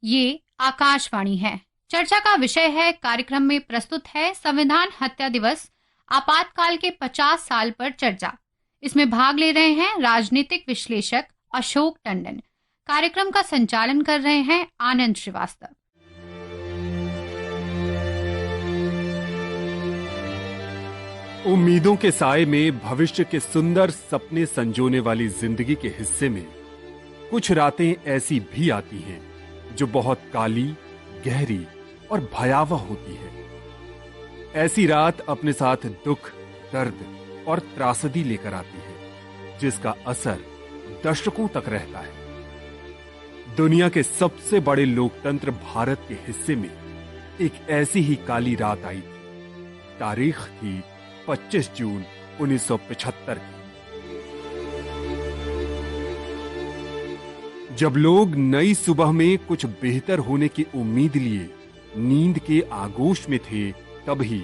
ये आकाशवाणी है। चर्चा का विषय है, कार्यक्रम में प्रस्तुत है संविधान हत्या दिवस आपातकाल के 50 साल पर चर्चा। इसमें भाग ले रहे हैं राजनीतिक विश्लेषक अशोक टंडन। कार्यक्रम का संचालन कर रहे हैं आनंद श्रीवास्तव। उम्मीदों के साए में भविष्य के सुंदर सपने संजोने वाली जिंदगी के हिस्से में कुछ रातें ऐसी भी आती हैं जो बहुत काली, गहरी और भयावह होती है। ऐसी रात अपने साथ दुख, दर्द और त्रासदी लेकर आती है, जिसका असर दशकों तक रहता है। दुनिया के सबसे बड़े लोकतंत्र भारत के हिस्से में एक ऐसी ही काली रात आई थी। तारीख थी 25 जून 1975 की, जब लोग नई सुबह में कुछ बेहतर होने की उम्मीद लिए नींद के आगोश में थे। तभी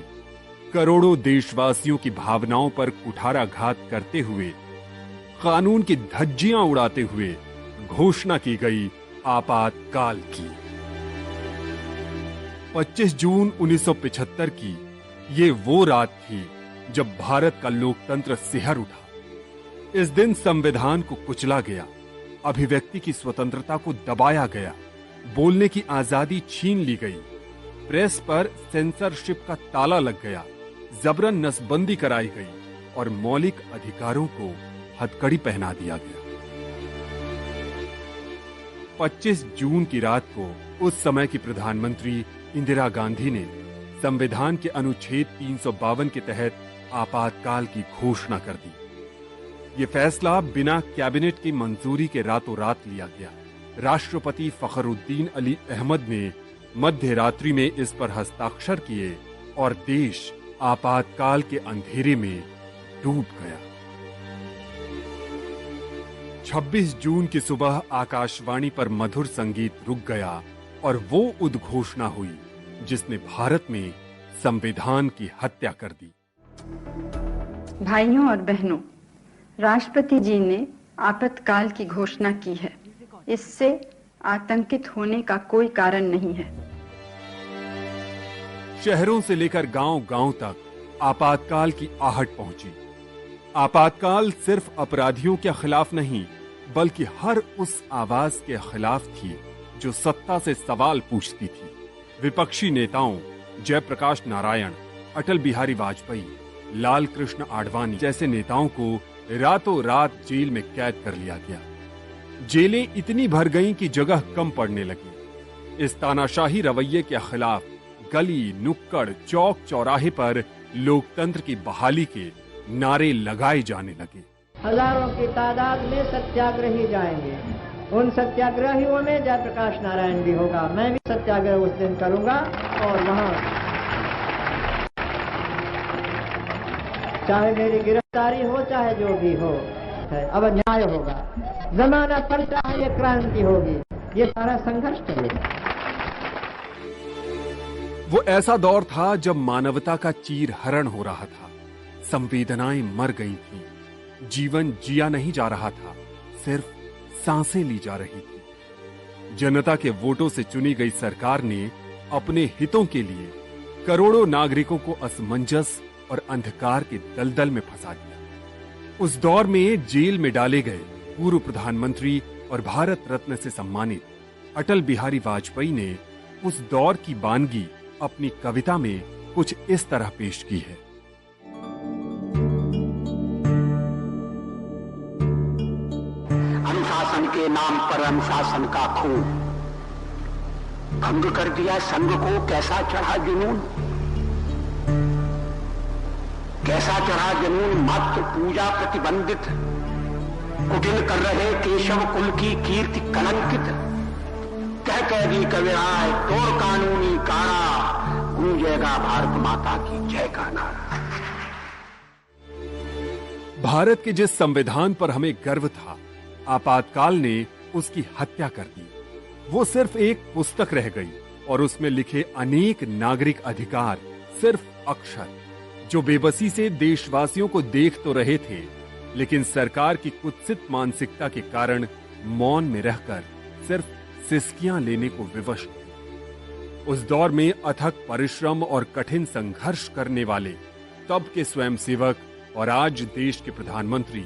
करोड़ों देशवासियों की भावनाओं पर कुठाराघात करते हुए, कानून की धज्जियां उड़ाते हुए घोषणा की गई आपातकाल की। 25 जून 1975 की ये वो रात थी जब भारत का लोकतंत्र सिहर उठा। इस दिन संविधान को कुचला गया, अभिव्यक्ति की स्वतंत्रता को दबाया गया, बोलने की आजादी छीन ली गई, प्रेस पर सेंसरशिप का ताला लग गया, जबरन नसबंदी कराई गई और मौलिक अधिकारों को हथकड़ी पहना दिया गया। 25 जून की रात को उस समय की प्रधानमंत्री इंदिरा गांधी ने संविधान के अनुच्छेद 352 के तहत आपातकाल की घोषणा कर दी। ये फैसला बिना कैबिनेट की मंजूरी के रातों रात लिया गया। राष्ट्रपति फखरुद्दीन अली अहमद ने मध्य रात्रि में इस पर हस्ताक्षर किए और देश आपातकाल के अंधेरे में डूब गया। 26 जून की सुबह आकाशवाणी पर मधुर संगीत रुक गया और वो उद्घोषणा हुई जिसने भारत में संविधान की हत्या कर दी। भाइयों और बहनों, राष्ट्रपति जी ने आपातकाल की घोषणा की है। इससे आतंकित होने का कोई कारण नहीं है। शहरों से लेकर गांव-गांव तक आपातकाल की आहट पहुंची। आपातकाल सिर्फ अपराधियों के खिलाफ नहीं, बल्कि हर उस आवाज के खिलाफ थी जो सत्ता से सवाल पूछती थी। विपक्षी नेताओं जयप्रकाश नारायण, अटल बिहारी वाजपेयी, लाल कृष्ण आडवाणी जैसे नेताओं को रातों रात जेल में कैद कर लिया गया। जेलें इतनी भर गईं कि जगह कम पड़ने लगी। इस तानाशाही रवैये के खिलाफ गली, नुक्कड़, चौक चौराहे पर लोकतंत्र की बहाली के नारे लगाए जाने लगे। हजारों की तादाद में सत्याग्रही जाएंगे। उन सत्याग्रहियों में जयप्रकाश नारायण भी होगा। मैं भी सत्याग्रह उस दिन करूंगा और वहां चाहे मेरी गिरफ्तारी हो, चाहे जो भी हो, अब न्याय होगा। जमानत पर चाहे ये क्रांति होगी। ये सारा संघर्ष करेगा। वो ऐसा दौर था जब मानवता का चीर हरण हो रहा था। संवेदनाएं मर गई थीं, जीवन जिया नहीं जा रहा था, सिर्फ सांसें ली जा रही थी। जनता के वोटों से चुनी गई सरकार ने अपने हितों के लिए करोड़ों नागरिकों को असमंजस और अंधकार के दलदल में फंसा दिया। उस दौर में जेल में डाले गए पूर्व प्रधानमंत्री और भारत रत्न से सम्मानित अटल बिहारी वाजपेयी ने उस दौर की वानगी अपनी कविता में कुछ इस तरह पेश की है। अनुशासन के नाम पर अनुशासन का खून, भंग कर दिया संघ को कैसा चढ़ा जुनून, कैसा चढ़ा जुनून मत पूजा प्रतिबंधित, कुटिल कर रहे केशव कुल की कीर्ति कलंकित, कह कैदी कविराय तोड़ कानूनी कारा, गूंजेगा भारत माता की जय का नारा। भारत के जिस संविधान पर हमें गर्व था, आपातकाल ने उसकी हत्या कर दी। वो सिर्फ एक पुस्तक रह गई और उसमें लिखे अनेक नागरिक अधिकार सिर्फ अक्षर, जो बेबसी से देशवासियों को देख तो रहे थे, लेकिन सरकार की कुत्सित मानसिकता के कारण मौन में रहकर सिर्फ सिसकियां लेने को विवश थे। उस दौर में अथक परिश्रम और कठिन संघर्ष करने वाले तब के स्वयंसेवक और आज देश के प्रधानमंत्री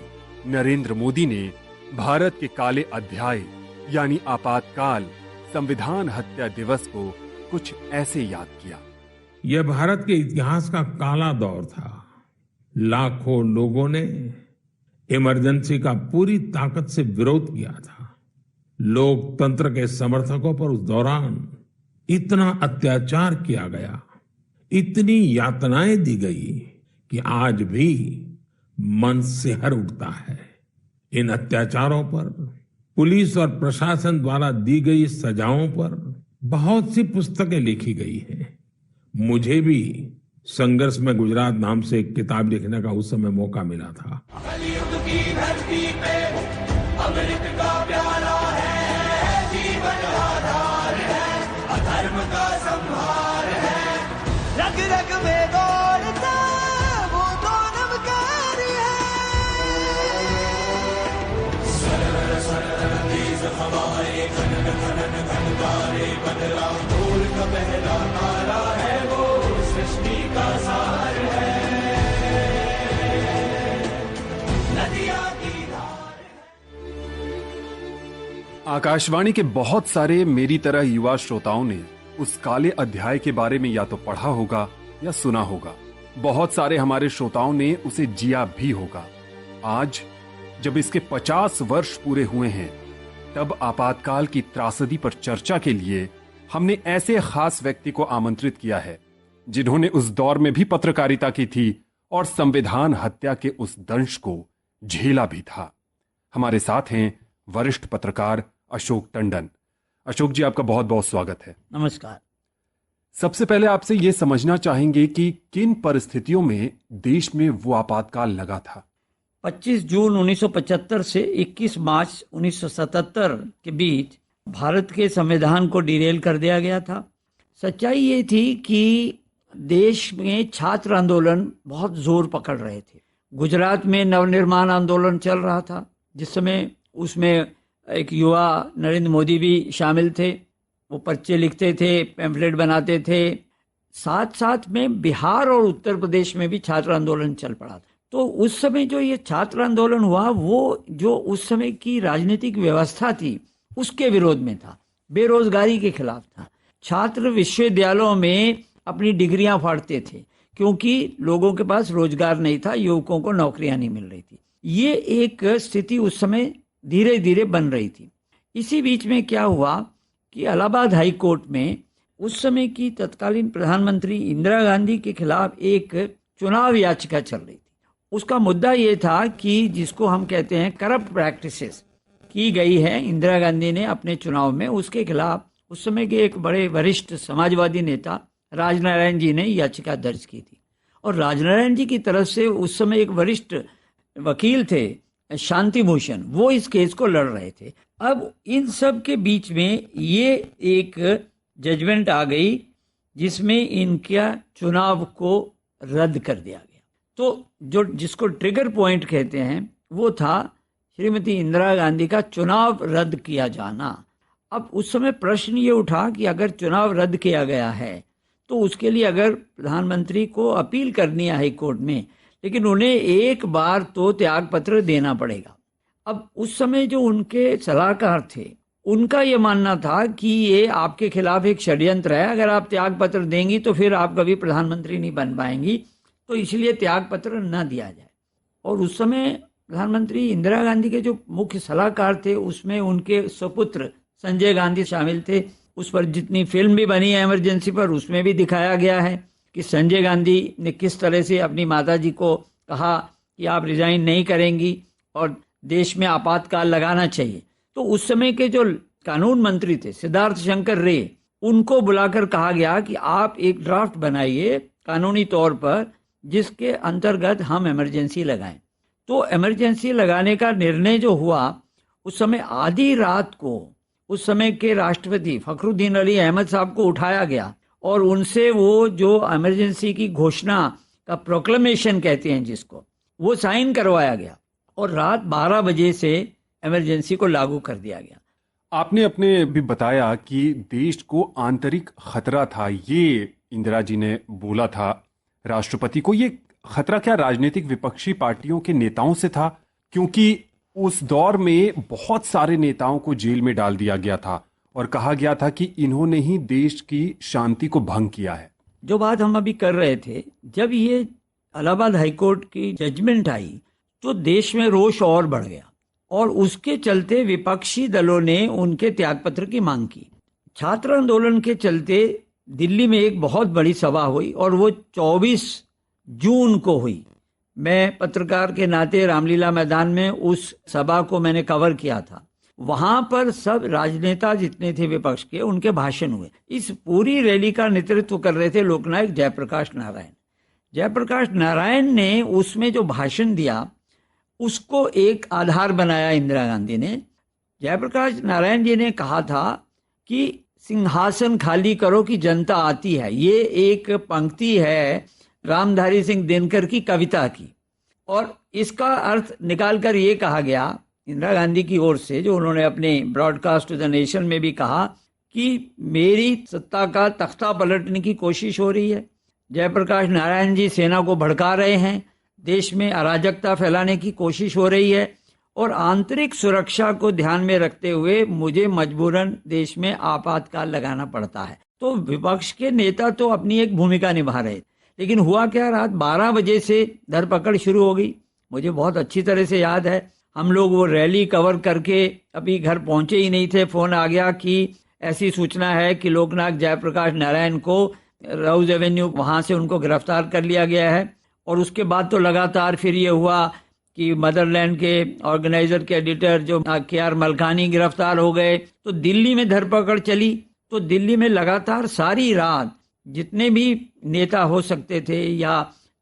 नरेंद्र मोदी ने भारत के काले अध्याय यानी आपातकाल संविधान हत्या दिवस को कुछ ऐसे याद किया। यह भारत के इतिहास का काला दौर था। लाखों लोगों ने इमरजेंसी का पूरी ताकत से विरोध किया था। लोकतंत्र के समर्थकों पर उस दौरान इतना अत्याचार किया गया, इतनी यातनाएं दी गई कि आज भी मन सिहर उठता है। इन अत्याचारों पर, पुलिस और प्रशासन द्वारा दी गई सजाओं पर बहुत सी पुस्तकें लिखी गई हैं। मुझे भी संघर्ष में गुजरात नाम से एक किताब लिखने का उस समय मौका मिला था। कलयुग की धरती पे अमृत का प्याला है, जीवन आधार है, अधर्म का संहार है, रग रग में दौड़ता वो तो नमकारी है। सरर सरर तेज हवाएं खनन खनन घनकारे बदला, ढोल का पहला तारा है वो सृष्टि का सार है, नदियां की धार है। आकाशवाणी के बहुत सारे मेरी तरह युवा श्रोताओं ने उस काले अध्याय के बारे में या तो पढ़ा होगा या सुना होगा। बहुत सारे हमारे श्रोताओं ने उसे जिया भी होगा। आज जब इसके 50 वर्ष पूरे हुए हैं, तब आपातकाल की त्रासदी पर चर्चा के लिए हमने ऐसे खास व्यक्ति को आमंत्रित किया है जिन्होंने उस दौर में भी पत्रकारिता की थी और संविधान हत्या के उस दंश को झेला भी था। हमारे साथ हैं वरिष्ठ पत्रकार अशोक टंडन। अशोक जी, आपका बहुत बहुत स्वागत है। नमस्कार। सबसे पहले आपसे ये समझना चाहेंगे कि किन परिस्थितियों में देश में वो आपातकाल लगा था। 25 जून 1975 से 21 मार्च 1977 के बीच भारत के संविधान को डिरेल कर दिया गया था। सच्चाई ये थी कि देश में छात्र आंदोलन बहुत जोर पकड़ रहे थे। गुजरात में नवनिर्माण आंदोलन चल रहा था, जिस समय उसमें एक युवा नरेंद्र मोदी भी शामिल थे। वो पर्चे लिखते थे, पैम्फलेट बनाते थे। साथ साथ में बिहार और उत्तर प्रदेश में भी छात्र आंदोलन चल पड़ा था। तो उस समय जो ये छात्र आंदोलन हुआ, वो जो उस समय की राजनीतिक व्यवस्था थी उसके विरोध में था, बेरोजगारी के खिलाफ था। छात्र विश्वविद्यालयों में अपनी डिग्रियां फाड़ते थे क्योंकि लोगों के पास रोजगार नहीं था, युवकों को नौकरियां नहीं मिल रही थी। ये एक स्थिति उस समय धीरे धीरे बन रही थी। इसी बीच में क्या हुआ कि इलाहाबाद हाई कोर्ट में उस समय की तत्कालीन प्रधानमंत्री इंदिरा गांधी के खिलाफ एक चुनाव याचिका चल रही थी। उसका मुद्दा ये था कि जिसको हम कहते हैं करप्ट प्रैक्टिसेस की गई है इंदिरा गांधी ने अपने चुनाव में, उसके खिलाफ उस समय के एक बड़े वरिष्ठ समाजवादी नेता राजनारायण जी ने याचिका दर्ज की थी। और राजनारायण जी की तरफ से उस समय एक वरिष्ठ वकील थे शांति भूषण, वो इस केस को लड़ रहे थे। अब इन सब के बीच में ये एक जजमेंट आ गई जिसमें इनका चुनाव को रद्द कर दिया गया। तो जो जिसको ट्रिगर पॉइंट कहते हैं वो था श्रीमती इंदिरा गांधी का चुनाव रद्द किया जाना। अब उस समय प्रश्न ये उठा कि अगर चुनाव रद्द किया गया है तो उसके लिए अगर प्रधानमंत्री को अपील करनी है हाई कोर्ट में, लेकिन उन्हें एक बार तो त्याग पत्र देना पड़ेगा। अब उस समय जो उनके सलाहकार थे उनका ये मानना था कि ये आपके खिलाफ एक षड्यंत्र है, अगर आप त्याग पत्र देंगी तो फिर आप कभी प्रधानमंत्री नहीं बन पाएंगी, तो इसलिए त्याग पत्र न दिया जाए। और उस समय प्रधानमंत्री इंदिरा गांधी के जो मुख्य सलाहकार थे उसमें उनके सुपुत्र संजय गांधी शामिल थे। उस पर जितनी फिल्म भी बनी है इमरजेंसी पर, उसमें भी दिखाया गया है कि संजय गांधी ने किस तरह से अपनी माताजी को कहा कि आप रिजाइन नहीं करेंगी और देश में आपातकाल लगाना चाहिए। तो उस समय के जो कानून मंत्री थे सिद्धार्थ शंकर रे, उनको बुलाकर कहा गया कि आप एक ड्राफ्ट बनाइए कानूनी तौर पर जिसके अंतर्गत हम इमरजेंसी लगाएं। तो इमरजेंसी लगाने का निर्णय जो हुआ उस समय आधी रात को उस समय के राष्ट्रपति फखरुद्दीन अली अहमद साहब को उठाया गया और उनसे वो जो इमरजेंसी की घोषणा का प्रोक्लेमेशन कहते हैं जिसको, वो साइन करवाया गया और रात 12 बजे से इमरजेंसी को लागू कर दिया गया। आपने अपने भी बताया कि देश को आंतरिक खतरा था, ये इंदिरा जी ने बोला था राष्ट्रपति को। ये खतरा क्या राजनीतिक विपक्षी पार्टियों के नेताओं से था? क्योंकि उस दौर में बहुत सारे नेताओं को जेल में डाल दिया गया था और कहा गया था कि इन्होंने ही देश की शांति को भंग किया है। जो बात हम अभी कर रहे थे, जब ये इलाहाबाद हाईकोर्ट की जजमेंट आई तो देश में रोष और बढ़ गया और उसके चलते विपक्षी दलों ने उनके त्यागपत्र की मांग की। छात्र आंदोलन के चलते दिल्ली में एक बहुत बड़ी सभा हुई और वो 24 जून को हुई। मैं पत्रकार के नाते रामलीला मैदान में उस सभा को मैंने कवर किया था। वहां पर सब राजनेता जितने थे विपक्ष के, उनके भाषण हुए। इस पूरी रैली का नेतृत्व कर रहे थे लोकनायक जयप्रकाश नारायण। जयप्रकाश नारायण ने उसमें जो भाषण दिया उसको एक आधार बनाया इंदिरा गांधी ने। जयप्रकाश नारायण जी ने कहा था कि सिंहासन खाली करो कि जनता आती है। ये एक पंक्ति है रामधारी सिंह दिनकर की कविता की, और इसका अर्थ निकालकर ये कहा गया इंदिरा गांधी की ओर से, जो उन्होंने अपने ब्रॉडकास्ट टू द नेशन में भी कहा कि मेरी सत्ता का तख्ता पलटने की कोशिश हो रही है। जयप्रकाश नारायण जी सेना को भड़का रहे हैं, देश में अराजकता फैलाने की कोशिश हो रही है और आंतरिक सुरक्षा को ध्यान में रखते हुए मुझे मजबूरन देश में आपातकाल लगाना पड़ता है। तो विपक्ष के नेता तो अपनी एक भूमिका निभा रहे, लेकिन हुआ क्या, रात 12 बजे से धरपकड़ शुरू हो गई। मुझे बहुत अच्छी तरह से याद है, हम लोग वो रैली कवर करके अभी घर पहुंचे ही नहीं थे, फोन आ गया कि ऐसी सूचना है कि लोकनायक जयप्रकाश नारायण को राउज एवेन्यू वहां से उनको गिरफ्तार कर लिया गया है। और उसके बाद तो लगातार फिर ये हुआ कि मदरलैंड के ऑर्गेनाइजर के एडिटर जो KR मलकानी गिरफ्तार हो गए। तो दिल्ली में धरपकड़ चली। तो दिल्ली में लगातार सारी रात जितने भी नेता हो सकते थे या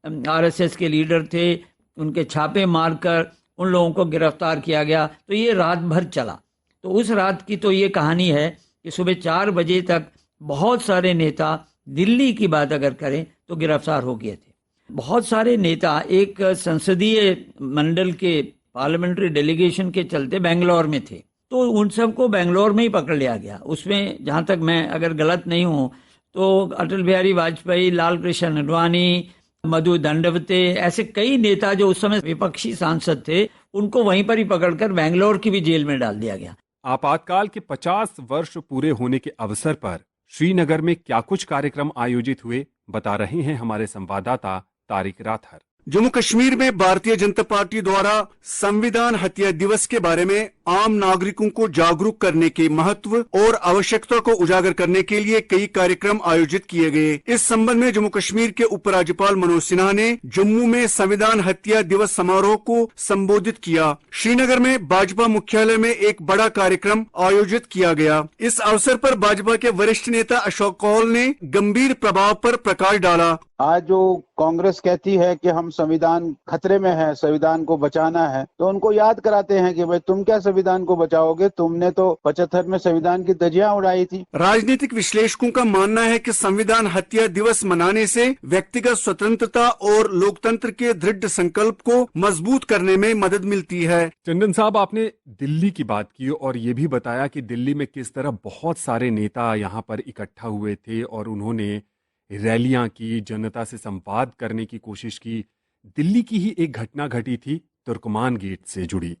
RSS के लीडर थे, उनके छापे मारकर उन लोगों को गिरफ्तार किया गया। तो ये रात भर चला। तो उस रात की तो ये कहानी है कि सुबह 4 बजे तक बहुत सारे नेता, दिल्ली की बात अगर करें तो गिरफ्तार हो गए थे। बहुत सारे नेता एक संसदीय मंडल के पार्लियामेंट्री डेलीगेशन के चलते बेंगलोर में थे, तो उन सबको बेंगलोर में ही पकड़ लिया गया। उसमें जहां तक मैं अगर गलत नहीं हूं तो अटल बिहारी वाजपेयी, लाल कृष्ण अडवाणी, मधु दंडवते, ऐसे कई नेता जो उस समय विपक्षी सांसद थे, उनको वहीं पर ही पकड़कर बेंगलोर की भी जेल में डाल दिया गया। आपातकाल के 50 वर्ष पूरे होने के अवसर पर श्रीनगर में क्या कुछ कार्यक्रम आयोजित हुए, बता रहे हैं हमारे संवाददाता तारिक राथर। जम्मू कश्मीर में भारतीय जनता पार्टी द्वारा संविधान हत्या दिवस के बारे में आम नागरिकों को जागरूक करने के महत्व और आवश्यकता को उजागर करने के लिए कई कार्यक्रम आयोजित किए गए। इस संबंध में जम्मू कश्मीर के उपराज्यपाल मनोज सिन्हा ने जम्मू में संविधान हत्या दिवस समारोह को संबोधित किया। श्रीनगर में भाजपा मुख्यालय में एक बड़ा कार्यक्रम आयोजित किया गया। इस अवसर पर भाजपा के वरिष्ठ नेता अशोक कौल ने गंभीर प्रभाव पर प्रकाश डाला। आज जो कांग्रेस कहती है कि हम संविधान खतरे में है, संविधान को बचाना है, तो उनको याद कराते हैं कि भाई तुम क्या संविधान को बचाओगे, तुमने तो 75 में संविधान की धज्जियां उड़ाई थी। राजनीतिक विश्लेषकों का मानना है कि संविधान हत्या दिवस मनाने से व्यक्तिगत स्वतंत्रता और लोकतंत्र के दृढ़ संकल्प को मजबूत करने में मदद मिलती है। चंदन साहब, आपने दिल्ली की बात की और ये भी बताया कि दिल्ली में किस तरह बहुत सारे नेता यहाँ पर इकट्ठा हुए थे और उन्होंने रैलियां की, जनता से संवाद करने की कोशिश की। दिल्ली की ही एक घटना घटी थी तुर्कमान गेट से जुड़ी।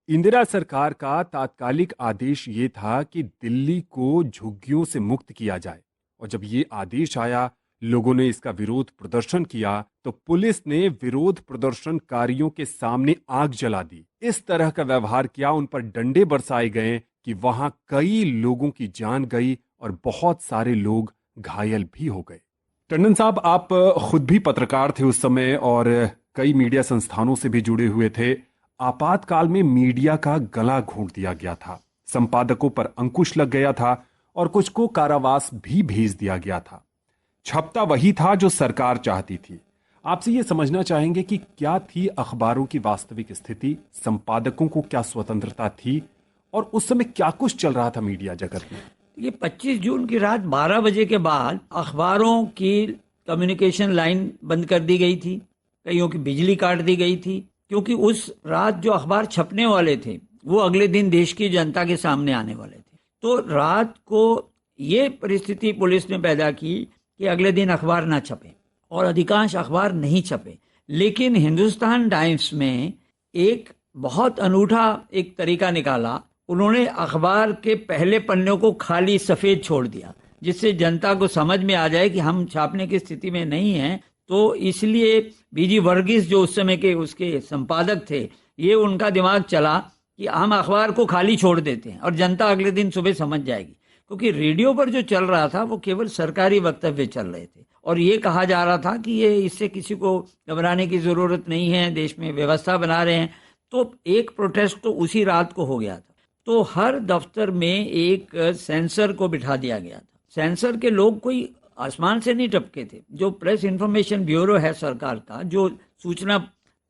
इंदिरा सरकार का तात्कालिक आदेश ये था कि दिल्ली को झुग्गियों से मुक्त किया जाए, और जब ये आदेश आया, लोगों ने इसका विरोध प्रदर्शन किया तो पुलिस ने विरोध प्रदर्शनकारियों के सामने आग जला दी। इस तरह का व्यवहार किया, उन पर डंडे बरसाए गए कि वहां कई लोगों की जान गई और बहुत सारे लोग घायल भी हो गए। टंडन साहब, आप खुद भी पत्रकार थे उस समय और कई मीडिया संस्थानों से भी जुड़े हुए थे। आपातकाल में मीडिया का गला घोंट दिया गया था, संपादकों पर अंकुश लग गया था और कुछ को कारावास भी भेज दिया गया था। छपता वही था जो सरकार चाहती थी। आपसे ये समझना चाहेंगे कि क्या थी अखबारों की वास्तविक स्थिति, संपादकों को क्या स्वतंत्रता थी और उस समय क्या कुछ चल रहा था मीडिया जगत में। ये 25 जून की रात 12 बजे के बाद अखबारों की कम्युनिकेशन लाइन बंद कर दी गई थी, कईयों की बिजली काट दी गई थी, क्योंकि उस रात जो अखबार छपने वाले थे वो अगले दिन देश की जनता के सामने आने वाले थे। तो रात को ये परिस्थिति पुलिस ने पैदा की कि अगले दिन अखबार ना छपे और अधिकांश अखबार नहीं छपे। लेकिन हिंदुस्तान टाइम्स में एक बहुत अनूठा एक तरीका निकाला। उन्होंने अखबार के पहले पन्नों को खाली सफेद छोड़ दिया, जिससे जनता को समझ में आ जाए कि हम छापने की स्थिति में नहीं हैं। तो इसलिए बीजी वर्गीस जो उस समय के उसके संपादक थे, ये उनका दिमाग चला कि हम अखबार को खाली छोड़ देते हैं और जनता अगले दिन सुबह समझ जाएगी। क्योंकि रेडियो पर जो चल रहा था वो केवल सरकारी वक्तव्य चल रहे थे और ये कहा जा रहा था कि ये इससे किसी को घबराने की जरूरत नहीं है, देश में व्यवस्था बना रहे हैं। तो एक प्रोटेस्ट तो उसी रात को हो गया था। तो हर दफ्तर में एक सेंसर को बिठा दिया गया था। सेंसर के लोग कोई आसमान से नहीं टपके थे। जो प्रेस इंफॉर्मेशन ब्यूरो है सरकार का, जो सूचना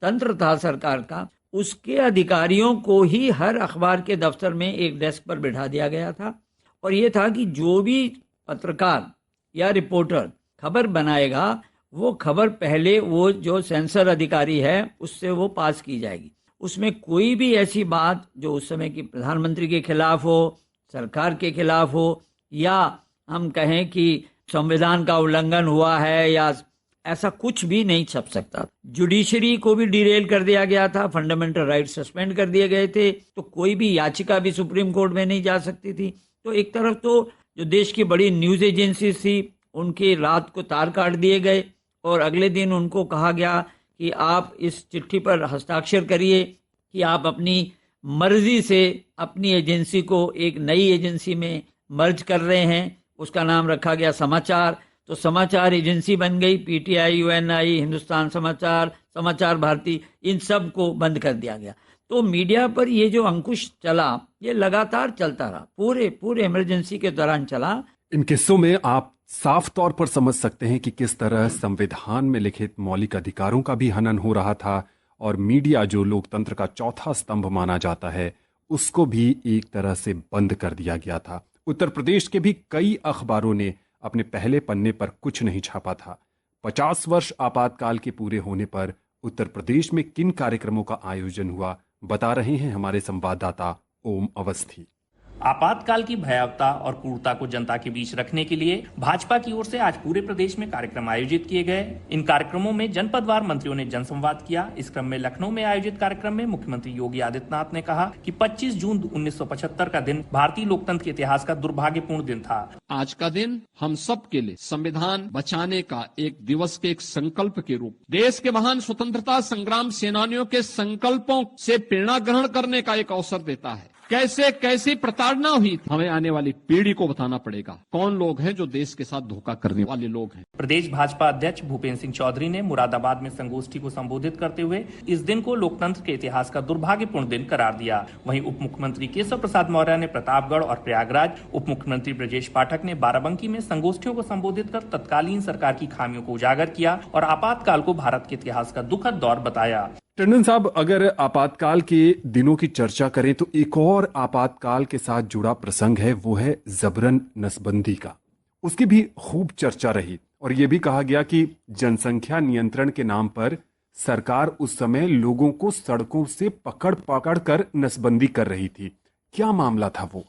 तंत्र था सरकार का, उसके अधिकारियों को ही हर अखबार के दफ्तर में एक डेस्क पर बिठा दिया गया था और ये था कि जो भी पत्रकार या रिपोर्टर खबर बनाएगा वो खबर पहले वो जो सेंसर अधिकारी है उससे वो पास की जाएगी। उसमें कोई भी ऐसी बात जो उस समय की प्रधानमंत्री के खिलाफ हो, सरकार के खिलाफ हो, या हम कहें कि संविधान का उल्लंघन हुआ है, या ऐसा कुछ भी नहीं छप सकता। जुडिशरी को भी डिरेल कर दिया गया था, फंडामेंटल राइट सस्पेंड कर दिए गए थे, तो कोई भी याचिका भी सुप्रीम कोर्ट में नहीं जा सकती थी। तो एक तरफ तो जो देश की बड़ी न्यूज एजेंसी थी उनकी रात को तार काट दिए गए और अगले दिन उनको कहा गया कि आप इस चिट्ठी पर हस्ताक्षर करिए कि आप अपनी मर्जी से अपनी एजेंसी को एक नई एजेंसी में मर्ज कर रहे हैं। उसका नाम रखा गया समाचार। तो समाचार एजेंसी बन गई। पीटीआई, यूएनआई, हिंदुस्तान समाचार, समाचार भारती, इन सब को बंद कर दिया गया। तो मीडिया पर ये जो अंकुश चला ये लगातार चलता रहा, पूरे इमरजेंसी के दौरान चला। इन किस्सों में आप साफ तौर पर समझ सकते हैं कि किस तरह संविधान में लिखित मौलिक अधिकारों का भी हनन हो रहा था और मीडिया जो लोकतंत्र का चौथा स्तंभ माना जाता है उसको भी एक तरह से बंद कर दिया गया था। उत्तर प्रदेश के भी कई अखबारों ने अपने पहले पन्ने पर कुछ नहीं छापा था। 50 वर्ष आपातकाल के पूरे होने पर उत्तर प्रदेश में किन कार्यक्रमों का आयोजन हुआ, बता रहे हैं हमारे संवाददाता ओम अवस्थी। आपातकाल की भयावहता और क्रूरता को जनता के बीच रखने के लिए भाजपा की ओर से आज पूरे प्रदेश में कार्यक्रम आयोजित किए गए। इन कार्यक्रमों में जनपदवार मंत्रियों ने जनसंवाद किया। इस क्रम में लखनऊ में आयोजित कार्यक्रम में मुख्यमंत्री योगी आदित्यनाथ ने कहा कि 25 जून 1975 का दिन भारतीय लोकतंत्र के इतिहास का दुर्भाग्यपूर्ण दिन था। आज का दिन हम सब के लिए संविधान बचाने का एक दिवस के एक संकल्प के रूप, देश के महान स्वतंत्रता संग्राम सेनानियों के संकल्पों से प्रेरणा ग्रहण करने का एक अवसर देता है। कैसे कैसी प्रताड़ना हुई, हमें आने वाली पीढ़ी को बताना पड़ेगा कौन लोग हैं जो देश के साथ धोखा करने वाले लोग हैं। प्रदेश भाजपा अध्यक्ष भूपेंद्र सिंह चौधरी ने मुरादाबाद में संगोष्ठी को संबोधित करते हुए इस दिन को लोकतंत्र के इतिहास का दुर्भाग्यपूर्ण दिन करार दिया। वहीं उप मुख्यमंत्री केशव प्रसाद मौर्य ने प्रतापगढ़ और प्रयागराज, उप मुख्यमंत्री ब्रजेश पाठक ने बाराबंकी में संगोष्ठियों को संबोधित कर तत्कालीन सरकार की खामियों को उजागर किया और आपातकाल को भारत के इतिहास का दुखद दौर बताया। टंडन साहब, अगर आपातकाल के दिनों की चर्चा करें तो एक और आपातकाल के साथ जुड़ा प्रसंग है, वो है जबरन नसबंदी का। उसकी भी खूब चर्चा रही और यह भी कहा गया कि जनसंख्या नियंत्रण के नाम पर सरकार उस समय लोगों को सड़कों से पकड़ पकड़ कर नसबंदी कर रही थी। क्या मामला था वो?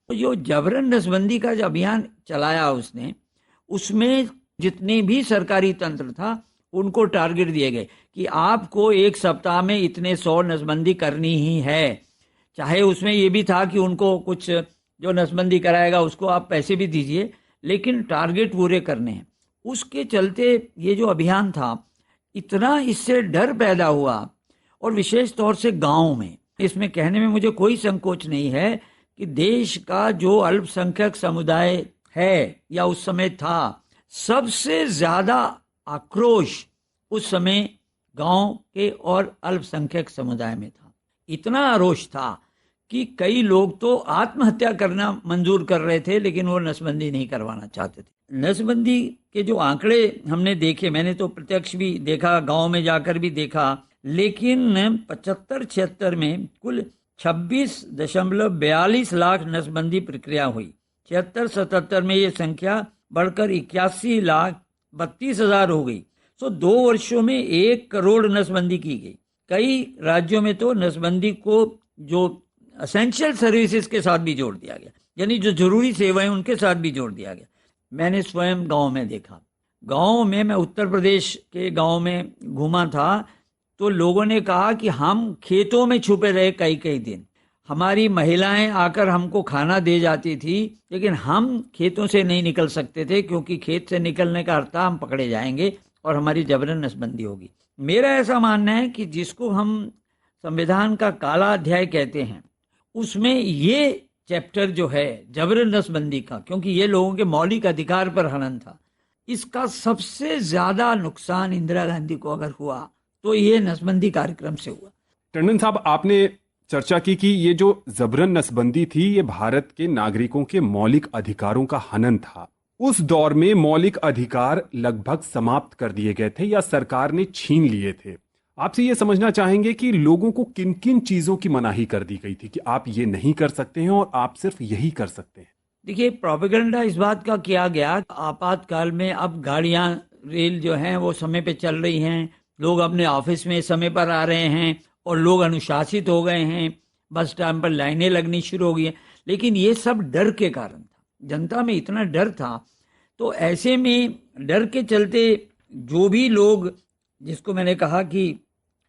जो जबरन नसबंदी का जो अभियान चलाया उसने, उसमें जितने भी सरकारी तंत्र था उनको टारगेट दिए गए कि आपको एक सप्ताह में इतने 100 नसबंदी करनी ही है। चाहे उसमें ये भी था कि उनको कुछ जो नसबंदी कराएगा उसको आप पैसे भी दीजिए, लेकिन टारगेट पूरे करने हैं। उसके चलते ये जो अभियान था, इतना इससे डर पैदा हुआ और विशेष तौर से गाँव में। इसमें कहने में मुझे कोई संकोच नहीं है कि देश का जो अल्पसंख्यक समुदाय है या उस समय था, सबसे ज्यादा आक्रोश उस समय गांव के और अल्पसंख्यक समुदाय में था। इतना आक्रोश था कि कई लोग तो आत्महत्या करना मंजूर कर रहे थे, लेकिन वो नसबंदी नहीं करवाना चाहते थे। नसबंदी के जो आंकड़े हमने देखे, मैंने तो प्रत्यक्ष भी देखा, गांव में जाकर भी देखा, लेकिन 75-76 में कुल 26.42 लाख नसबंदी प्रक्रिया हुई। 76-77 में ये संख्या बढ़कर 81,32,000 हो गई। तो 2 वर्षों में 1 करोड़ नसबंदी की गई। कई राज्यों में तो नसबंदी को जो असेंशियल सर्विसेज के साथ भी जोड़ दिया गया। यानी जो जरूरी सेवाएं उनके साथ भी जोड़ दिया गया। मैंने स्वयं गांव में देखा, गांव में मैं उत्तर प्रदेश के गांव में घूमा था, तो लोगों ने कहा कि हम खेतों में छुपे रहे कई कई दिन, हमारी महिलाएं आकर हमको खाना दे जाती थी, लेकिन हम खेतों से नहीं निकल सकते थे क्योंकि खेत से निकलने का अर्थ था हम पकड़े जाएंगे और हमारी जबरन नसबंदी होगी। मेरा ऐसा मानना है कि जिसको हम संविधान का काला अध्याय कहते हैं, उसमें ये चैप्टर जो है जबरन नसबंदी का, क्योंकि ये लोगों के मौलिक अधिकार पर हनन था, इसका सबसे ज्यादा नुकसान इंदिरा गांधी को अगर हुआ तो ये नसबंदी कार्यक्रम से हुआ। टंडन साहब, आपने चर्चा की कि ये जो जबरन नसबंदी थी ये भारत के नागरिकों के मौलिक अधिकारों का हनन था। उस दौर में मौलिक अधिकार लगभग समाप्त कर दिए गए थे या सरकार ने छीन लिए थे। आपसे ये समझना चाहेंगे कि लोगों को किन किन चीजों की मनाही कर दी गई थी कि आप ये नहीं कर सकते हैं और आप सिर्फ यही कर सकते हैं? देखिए, प्रोपेगेंडा इस बात का किया गया, आपातकाल में अब गाड़ियां रेल जो हैं वो समय पे चल रही हैं, लोग अपने ऑफिस में समय पर आ रहे हैं और लोग अनुशासित हो गए हैं, बस स्टैंड पर लाइनें लगनी शुरू हो गई हैं। लेकिन ये सब डर के कारण था, जनता में इतना डर था, तो ऐसे में डर के चलते जो भी लोग, जिसको मैंने कहा कि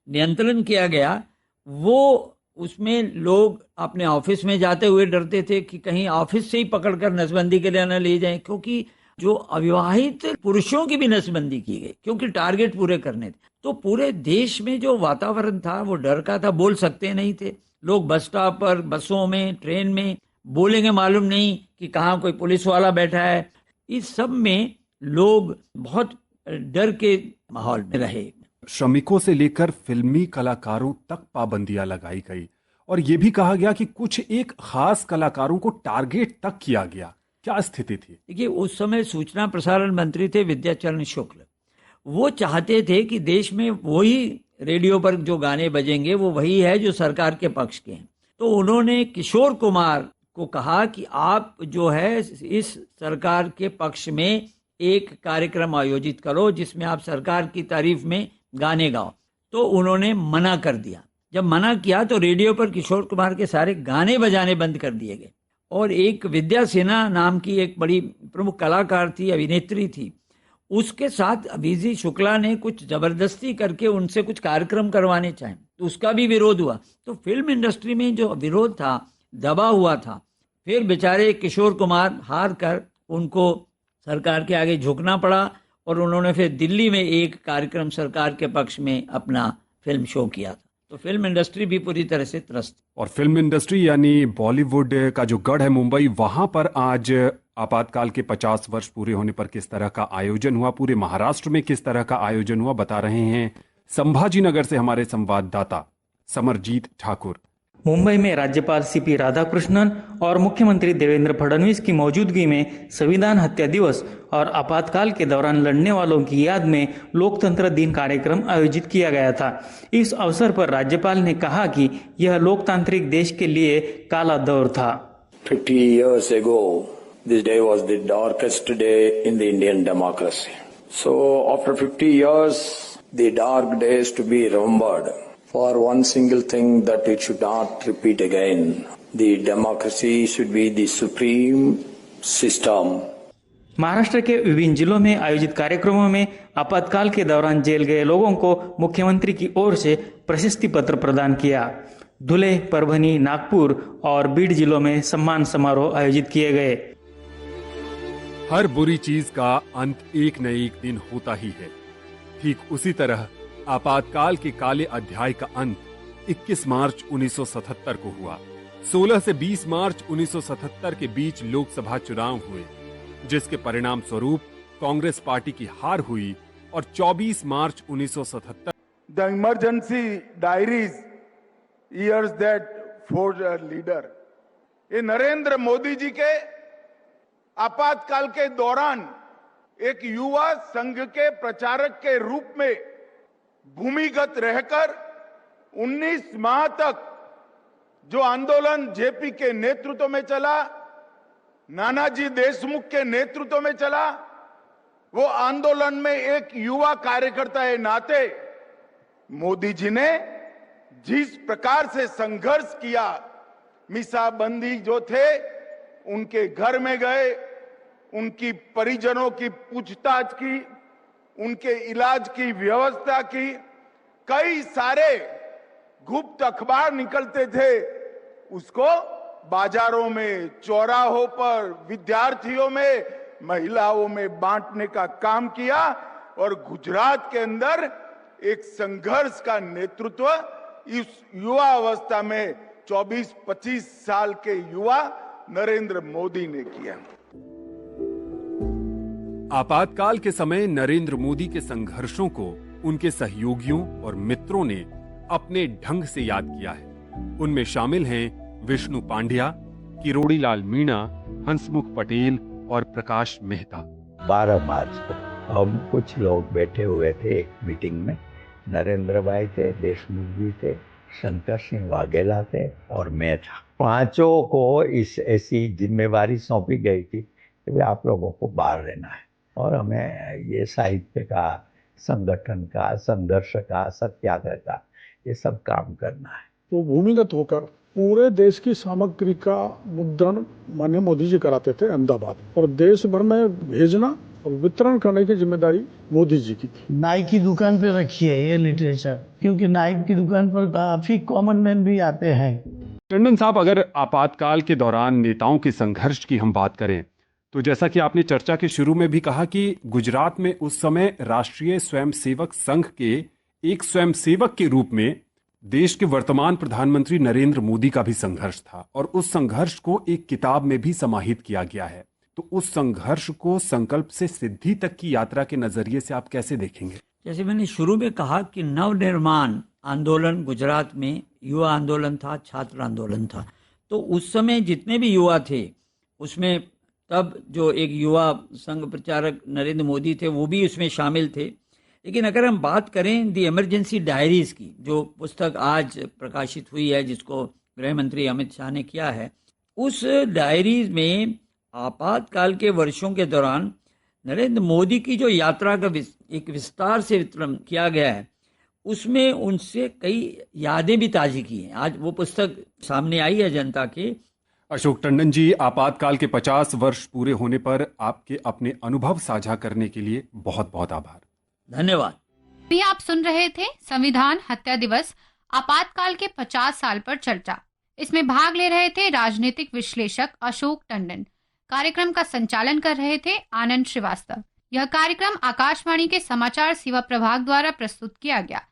नियंत्रण किया गया, वो उसमें लोग अपने ऑफिस में जाते हुए डरते थे कि कहीं ऑफिस से ही पकड़कर नसबंदी के लिए न ले जाएं, क्योंकि जो अविवाहित पुरुषों की भी नसबंदी की गई क्योंकि टारगेट पूरे करने थे। तो पूरे देश में जो वातावरण था वो डर का था, बोल सकते नहीं थे लोग। बस स्टॉप पर, बसों में, ट्रेन में बोलेंगे मालूम नहीं कि कहाँ कोई पुलिस वाला बैठा है। इस सब में लोग बहुत डर के माहौल में रहे। श्रमिकों से लेकर फिल्मी कलाकारों तक पाबंदियां लगाई गई और यह भी कहा गया कि कुछ एक खास कलाकारों को टारगेट तक किया गया। क्या स्थिति थी? देखिए, उस समय सूचना प्रसारण मंत्री थे विद्याचरण शुक्ल। वो चाहते थे कि देश में वही रेडियो पर जो गाने बजेंगे वो वही है जो सरकार के पक्ष के हैं। तो उन्होंने किशोर कुमार को कहा कि आप जो है इस सरकार के पक्ष में एक कार्यक्रम आयोजित करो जिसमें आप सरकार की तारीफ में गाने गाओ। तो उन्होंने मना कर दिया। जब मना किया तो रेडियो पर किशोर कुमार के सारे गाने बजाने बंद कर दिए गए और एक विद्या सिन्हा नाम की एक बड़ी प्रमुख कलाकार थी, अभिनेत्री थी, उसके साथ अभिजीत शुक्ला ने कुछ जबरदस्ती करके उनसे कुछ कार्यक्रम करवाने चाहे, तो उसका भी विरोध हुआ। तो फिल्म इंडस्ट्री में जो विरोध था, दबा हुआ था। फिर बेचारे किशोर कुमार हार कर उनको सरकार के आगे झुकना पड़ा और उन्होंने फिर दिल्ली में एक कार्यक्रम सरकार के पक्ष में अपना फिल्म शो किया था। तो फिल्म इंडस्ट्री भी पूरी तरह से त्रस्त। और फिल्म इंडस्ट्री यानी बॉलीवुड का जो गढ़ है मुंबई, वहां पर आज आपातकाल के 50 वर्ष पूरे होने पर किस तरह का आयोजन हुआ, पूरे महाराष्ट्र में किस तरह का आयोजन हुआ, बता रहे हैं संभाजी नगर से हमारे संवाददाता समरजीत ठाकुर। मुंबई में राज्यपाल सीपी राधाकृष्णन और मुख्यमंत्री देवेंद्र फडणवीस की मौजूदगी में संविधान हत्या दिवस और आपातकाल के दौरान लड़ने वालों की याद में लोकतंत्र दिन कार्यक्रम आयोजित किया गया था। इस अवसर पर राज्यपाल ने कहा कि यह लोकतांत्रिक देश के लिए काला दौर था। 50 years ago, this day was the darkest day in the Indian democracy. So after 50 years, the dark days to be remembered. For one single thing that it should not repeat again. The democracy should be the supreme system. Maharashtra के विभिन्न जिलों में आयोजित कार्यक्रमों में आपातकाल के दौरान जेल गए लोगों को मुख्यमंत्री की ओर से प्रशस्ति पत्र प्रदान किया। धुले, परभनी, नागपुर और बीड जिलों में सम्मान समारोह आयोजित किए गए। हर बुरी चीज का अंत एक न एक दिन होता ही है। ठीक उसी तरह आपातकाल के काले अध्याय का अंत 21 मार्च 1977 को हुआ। 16 से 20 मार्च 1977 के बीच लोकसभा चुनाव हुए, जिसके परिणाम स्वरूप कांग्रेस पार्टी की हार हुई और 24 मार्च 1977 the emergency diaries years that forge a leader, ये नरेंद्र मोदी जी के आपातकाल के दौरान एक युवा संघ के प्रचारक के रूप में भूमिगत रहकर 19 माह तक जो आंदोलन जेपी के नेतृत्व में चला, नानाजी देशमुख के नेतृत्व में चला, वो आंदोलन में एक युवा कार्यकर्ता के नाते मोदी जी ने जिस प्रकार से संघर्ष किया, मीसाबंदी जो थे उनके घर में गए, उनकी परिजनों की पूछताछ की, उनके इलाज की व्यवस्था की। कई सारे गुप्त अखबार निकलते थे, उसको बाजारों में, चौराहों पर, विद्यार्थियों में, महिलाओं में बांटने का काम किया और गुजरात के अंदर एक संघर्ष का नेतृत्व इस युवा अवस्था में 24-25 साल के युवा नरेंद्र मोदी ने किया। आपातकाल के समय नरेंद्र मोदी के संघर्षों को उनके सहयोगियों और मित्रों ने अपने ढंग से याद किया है। उनमें शामिल हैं विष्णु पांड्या, किरोड़ी लाल मीणा, हंसमुख पटेल और प्रकाश मेहता। 12 मार्च को हम कुछ लोग बैठे हुए थे एक मीटिंग में। नरेंद्र भाई थे, देशमुख जी थे, शंकर सिंह वाघेला थे और मैं था। पांचों को इस ऐसी जिम्मेवारी सौंपी गई थी कि आप लोगों को बाहर रहना है और हमें ये साहित्य का, संगठन का, संघर्ष का, सत्याग्रह का, ये सब काम करना है। तो भूमिगत होकर पूरे देश की सामग्री का मुद्रण माननीय मोदी जी कराते थे अहमदाबाद, और देश भर में भेजना और वितरण करने की जिम्मेदारी मोदी जी की थी। नाई की दुकान पे रखी है ये लिटरेचर, क्योंकि नाई की दुकान पर काफी कॉमन मैन भी आते हैं। टंडन साहब, अगर आपातकाल के दौरान नेताओं के संघर्ष की हम बात करें तो जैसा कि आपने चर्चा के शुरू में भी कहा कि गुजरात में उस समय राष्ट्रीय स्वयंसेवक संघ के एक स्वयंसेवक के रूप में देश के वर्तमान प्रधानमंत्री नरेंद्र मोदी का भी संघर्ष था और उस संघर्ष को एक किताब में भी समाहित किया गया है। तो उस संघर्ष को संकल्प से सिद्धि तक की यात्रा के नजरिए से आप कैसे देखेंगे? जैसे मैंने शुरू में कहा कि नवनिर्माण आंदोलन गुजरात में युवा आंदोलन था, छात्र आंदोलन था। तो उस समय जितने भी युवा थे उसमें तब जो एक युवा संघ प्रचारक नरेंद्र मोदी थे वो भी उसमें शामिल थे। लेकिन अगर हम बात करें दी इमरजेंसी डायरीज की, जो पुस्तक आज प्रकाशित हुई है जिसको गृह मंत्री अमित शाह ने किया है, उस डायरीज में आपातकाल के वर्षों के दौरान नरेंद्र मोदी की जो यात्रा का एक विस्तार से वितरण किया गया है, उसमें उनसे कई यादें भी ताजी की हैं। आज वो पुस्तक सामने आई है जनता के। अशोक टंडन जी, आपातकाल के 50 वर्ष पूरे होने पर आपके अपने अनुभव साझा करने के लिए बहुत बहुत आभार। धन्यवाद। अभी आप सुन रहे थे संविधान हत्या दिवस आपातकाल के 50 साल पर चर्चा। इसमें भाग ले रहे थे राजनीतिक विश्लेषक अशोक टंडन। कार्यक्रम का संचालन कर रहे थे आनंद श्रीवास्तव। यह कार्यक्रम आकाशवाणी के समाचार सेवा प्रभाग द्वारा प्रस्तुत किया गया।